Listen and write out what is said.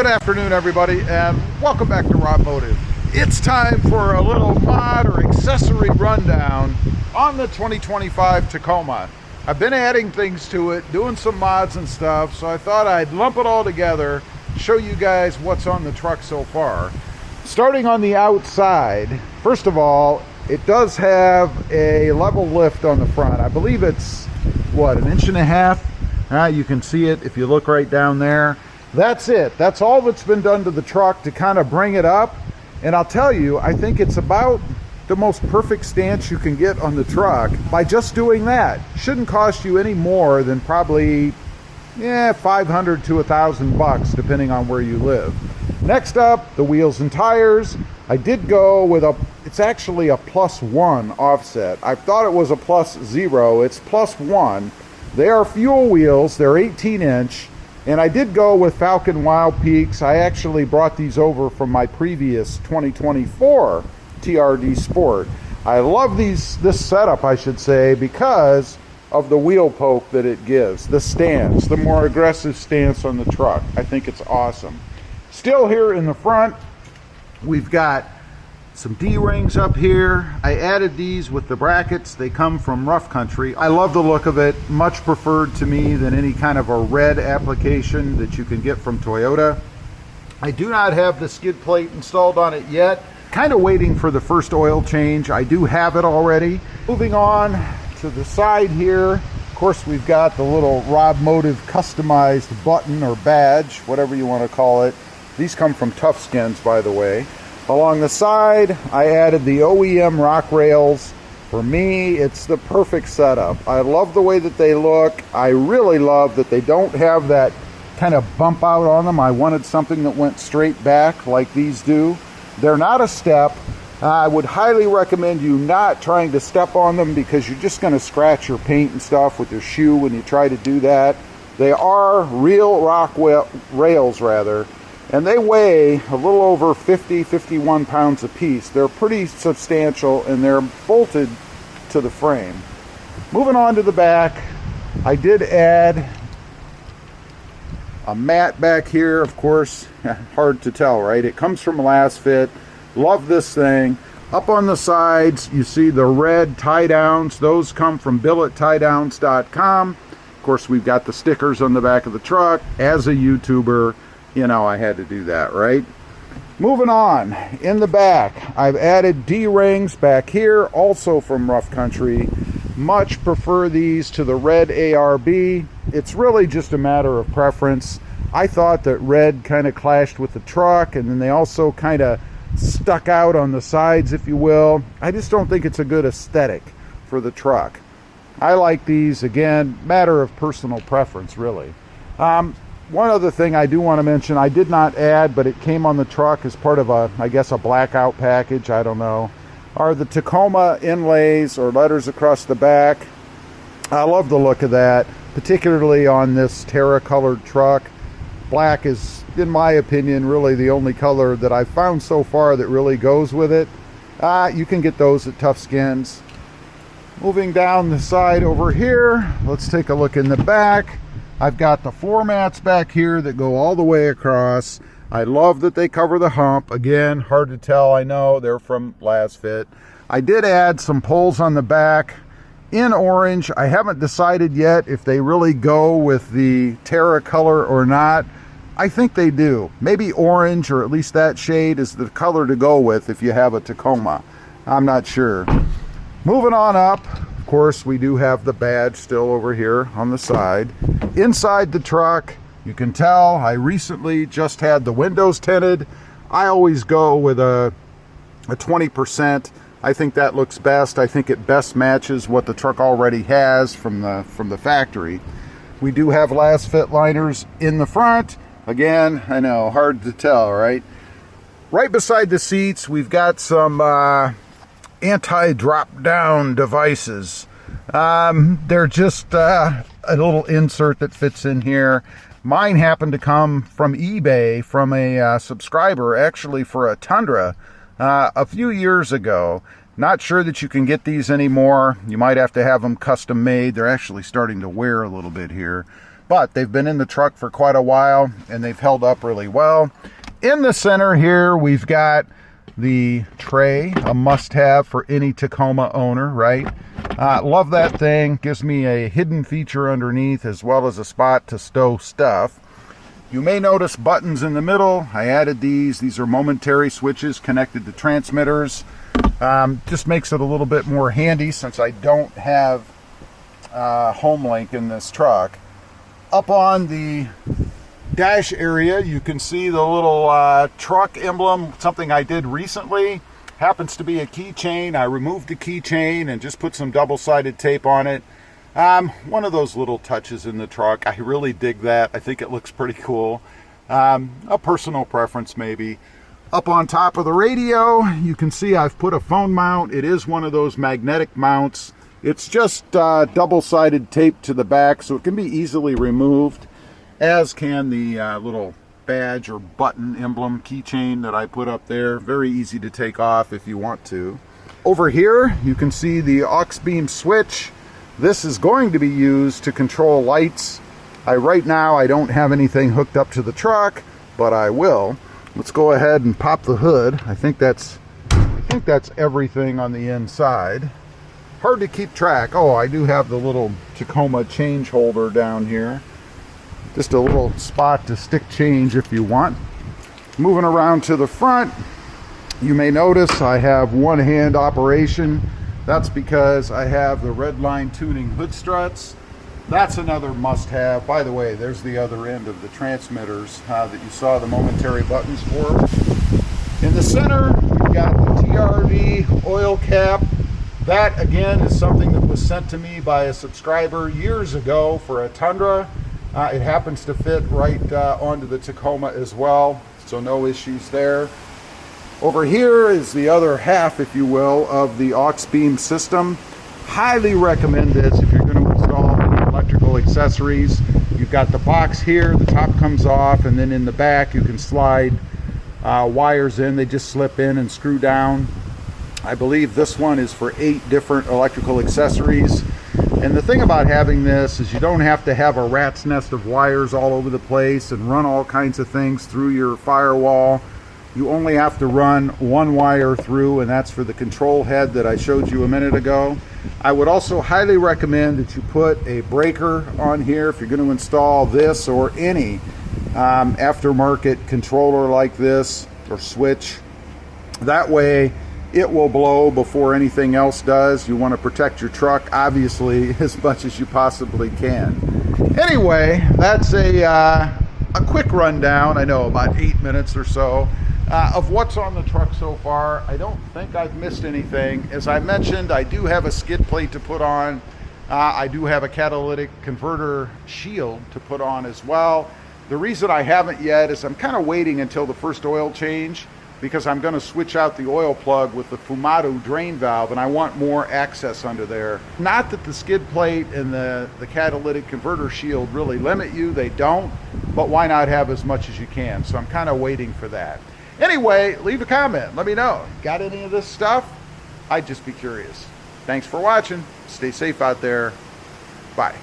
Good afternoon, everybody, and welcome back to RobMotive. It's time for a little mod or accessory rundown on the 2025 Tacoma. I've been adding things to it, doing some mods and stuff, so I thought I'd lump it all together, show you guys what's on the truck so far. Starting on the outside, first of all, it does have a level lift on the front. I believe it's, what, 1.5 inches? You can see it if you look right down there. That's it. That's all that's been done to the truck to kind of bring it up. And I'll tell you, I think it's about the most perfect stance you can get on the truck by just doing that. Shouldn't cost you any more than probably, $500 to $1,000 depending on where you live. Next up, the wheels and tires. I did go with it's actually a +1 offset. I thought it was a +0. It's +1. They are fuel wheels. They're 18-inch. And I did go with Falcon Wild Peaks. I actually brought these over from my previous 2024 TRD Sport. I love this setup, I should say, because of the wheel poke that it gives. The stance, the more aggressive stance on the truck. I think it's awesome. Still here in the front, we've got some D-rings up here. I added these with the brackets. They come from Rough Country. I love the look of it. Much preferred to me than any kind of a red application that you can get from Toyota. I do not have the skid plate installed on it yet. Kind of waiting for the first oil change. I do have it already. Moving on to the side here. Of course, we've got the little RobMotive customized button or badge, whatever you want to call it. These come from Tough Skins, by the way. Along the side, I added the OEM rock rails. For me, it's the perfect setup. I love the way that they look. I really love that they don't have that kind of bump out on them. I wanted something that went straight back like these do. They're not a step. I would highly recommend you not trying to step on them because you're just going to scratch your paint and stuff with your shoe when you try to do that. They are real rock rails, rather. And they weigh a little over 51 pounds a piece. They're pretty substantial and they're bolted to the frame. Moving on to the back, I did add a mat back here. Of course, hard to tell, right? It comes from LASFIT. Love this thing. Up on the sides, you see the red tie downs. Those come from billettiedowns.com. Of course, we've got the stickers on the back of the truck. As a YouTuber, you know, I had to do that, right? Moving on, in the back, I've added D-rings back here, also from Rough Country. Much prefer these to the red ARB. It's really just a matter of preference. I thought that red kind of clashed with the truck, and then they also kind of stuck out on the sides, if you will. I just don't think it's a good aesthetic for the truck. I like these, again, matter of personal preference, really. One other thing I do want to mention, I did not add, but it came on the truck as part of I guess a blackout package, I don't know, are the Tacoma inlays or letters across the back. I love the look of that, particularly on this Terra colored truck. Black is, in my opinion, really the only color that I've found so far that really goes with it. You can get those at Tough Skins. Moving down the side over here, let's take a look in the back. I've got the floor mats back here that go all the way across. I love that they cover the hump. Again, hard to tell, I know. They're from LASFIT. I did add some poles on the back in orange. I haven't decided yet if they really go with the Terra color or not. I think they do. Maybe orange, or at least that shade, is the color to go with if you have a Tacoma. I'm not sure. Moving on up. Of course, we do have the badge still over here on the side. Inside the truck, you can tell I recently just had the windows tinted. I always go with a 20%. I think that looks best. I think it best matches what the truck already has from the factory. We do have LASFIT liners in the front. Again, I know, hard to tell, right? Right beside the seats, we've got some anti-drop down devices. They're just a little insert that fits in here. Mine happened to come from eBay from a subscriber, actually for a Tundra a few years ago. Not sure that you can get these anymore. You might have to have them custom made. They're actually starting to wear a little bit here. but they've been in the truck for quite a while and they've held up really well. In the center here, we've got the tray, a must-have for any Tacoma owner, right? Love that thing. Gives me a hidden feature underneath as well as a spot to stow stuff. You may notice buttons in the middle. I added these. These are momentary switches connected to transmitters. Just makes it a little bit more handy since I don't have home link in this truck. Up on the dash area, you can see the little truck emblem, something I did recently. Happens to be a keychain. I removed the keychain and just put some double-sided tape on it. One of those little touches in the truck. I really dig that. I think it looks pretty cool. A personal preference maybe. Up on top of the radio, you can see I've put a phone mount. It is one of those magnetic mounts. It's just double-sided tape to the back, so it can be easily removed, as can the little badge or button emblem keychain that I put up there. Very easy to take off if you want to. Over here, you can see the aux beam switch. This is going to be used to control lights. Right now, I don't have anything hooked up to the truck, but I will. Let's go ahead and pop the hood. I think that's everything on the inside. Hard to keep track. Oh, I do have the little Tacoma change holder down here. Just a little spot to stick change if you want. Moving around to the front, you may notice I have one-hand operation. That's because I have the Redline tuning hood struts. That's another must-have. By the way, there's the other end of the transmitters that you saw the momentary buttons for. In the center, we've got the TRV oil cap. That, again, is something that was sent to me by a subscriber years ago for a Tundra. It happens to fit right onto the Tacoma as well, so no issues there. Over here is the other half, if you will, of the aux beam system. Highly recommend this if you're going to install any electrical accessories. You've got the box here, the top comes off, and then in the back you can slide wires in. They just slip in and screw down. I believe this one is for 8 different electrical accessories. And the thing about having this is you don't have to have a rat's nest of wires all over the place and run all kinds of things through your firewall. You only have to run one wire through, and that's for the control head that I showed you a minute ago. I would also highly recommend that you put a breaker on here if you're going to install this or any aftermarket controller like this or switch. That way it will blow before anything else does. You want to protect your truck, obviously, as much as you possibly can. Anyway, that's a quick rundown, I know about 8 minutes or so, of what's on the truck so far. I don't think I've missed anything. As I mentioned, I do have a skid plate to put on. I do have a catalytic converter shield to put on as well. The reason I haven't yet is I'm kind of waiting until the first oil change, because I'm going to switch out the oil plug with the Fumato drain valve, and I want more access under there. Not that the skid plate and the catalytic converter shield really limit you, they don't, but why not have as much as you can? So I'm kind of waiting for that. Anyway, leave a comment, let me know. Got any of this stuff? I'd just be curious. Thanks for watching. Stay safe out there. Bye.